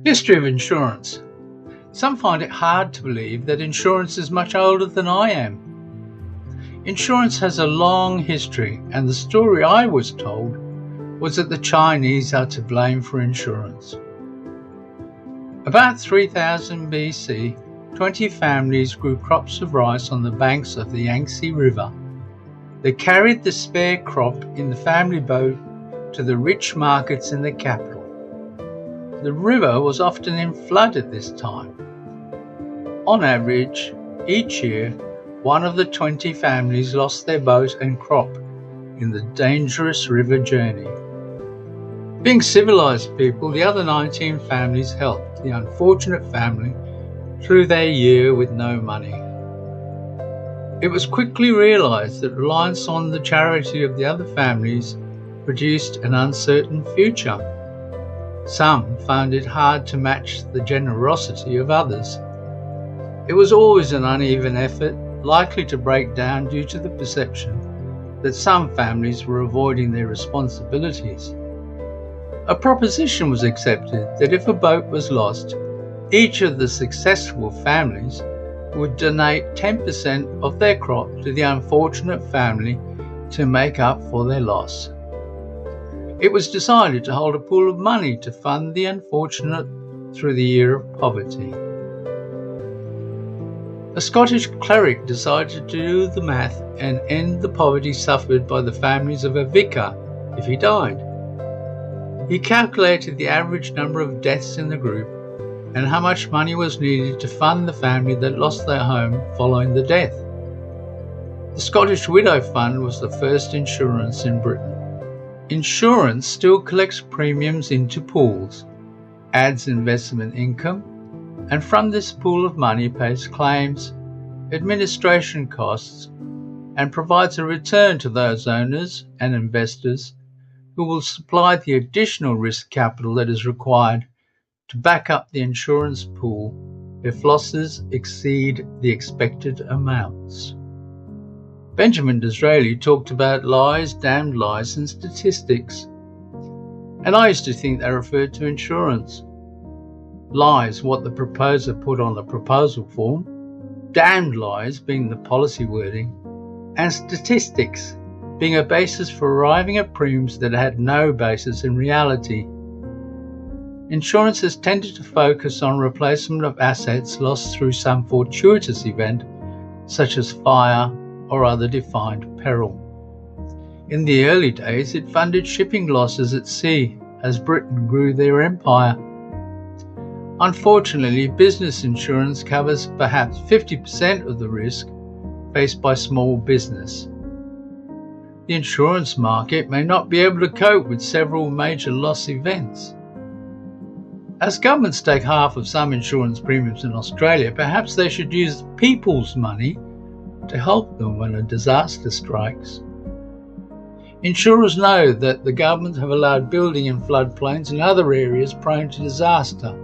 History of insurance. Some find it hard to believe that insurance is much older than I am. Insurance has a long history, and the story I was told was that the Chinese are to blame for insurance. About 3000 BC, 20 families grew crops of rice on the banks of the Yangtze River. They carried the spare crop in the family boat to the rich markets in the capital. The river was often in flood at this time. On average, each year, one of the 20 families lost their boat and crop in the dangerous river journey. Being civilized people, the other 19 families helped the unfortunate family through their year with no money. It was quickly realized that reliance on the charity of the other families produced an uncertain future. Some found it hard to match the generosity of others. It was always an uneven effort, likely to break down due to the perception that some families were avoiding their responsibilities. A proposition was accepted that if a boat was lost, each of the successful families would donate 10% of their crop to the unfortunate family to make up for their loss. It was decided to hold a pool of money to fund the unfortunate through the year of poverty. A Scottish cleric decided to do the math and end the poverty suffered by the families of a vicar if he died. He calculated the average number of deaths in the group and how much money was needed to fund the family that lost their home following the death. The Scottish Widow Fund was the first insurance in Britain. Insurance still collects premiums into pools, adds investment income, and from this pool of money pays claims, administration costs, and provides a return to those owners and investors who will supply the additional risk capital that is required to back up the insurance pool if losses exceed the expected amounts. Benjamin Disraeli talked about lies, damned lies, and statistics, and I used to think they referred to insurance. Lies, what the proposer put on the proposal form, damned lies being the policy wording, and statistics being a basis for arriving at premiums that had no basis in reality. Insurance has tended to focus on replacement of assets lost through some fortuitous event, such as fire or other defined peril. In the early days, it funded shipping losses at sea as Britain grew their empire. Unfortunately, business insurance covers perhaps 50% of the risk faced by small business. The insurance market may not be able to cope with several major loss events. As governments take half of some insurance premiums in Australia, perhaps they should use people's money to help them when a disaster strikes. Insurers know that the government have allowed building in floodplains and other areas prone to disaster.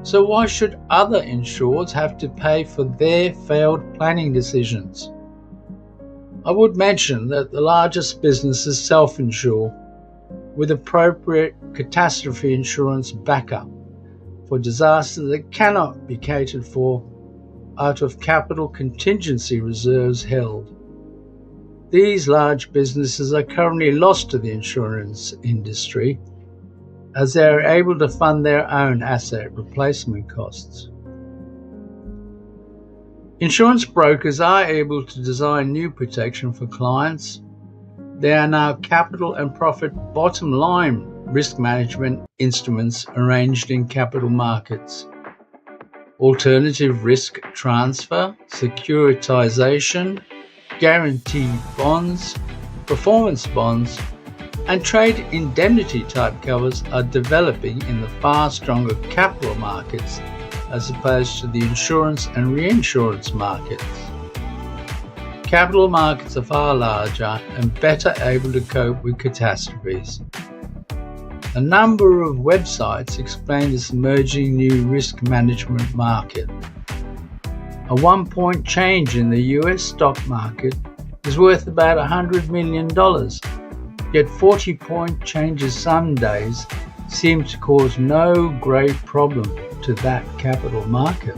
So why should other insureds have to pay for their failed planning decisions? I would mention that the largest businesses self-insure with appropriate catastrophe insurance backup for disasters that cannot be catered for out of capital contingency reserves held. These large businesses are currently lost to the insurance industry as they are able to fund their own asset replacement costs. Insurance brokers are able to design new protection for clients. There are now capital and profit bottom line risk management instruments arranged in capital markets. Alternative risk transfer, securitization, guaranteed bonds, performance bonds, and trade indemnity type covers are developing in the far stronger capital markets as opposed to the insurance and reinsurance markets. Capital markets are far larger and better able to cope with catastrophes. A number of websites explain this emerging new risk management market. A 1-point change in the US stock market is worth about $100 million, yet 40-point changes some days seems to cause no great problem to that capital market.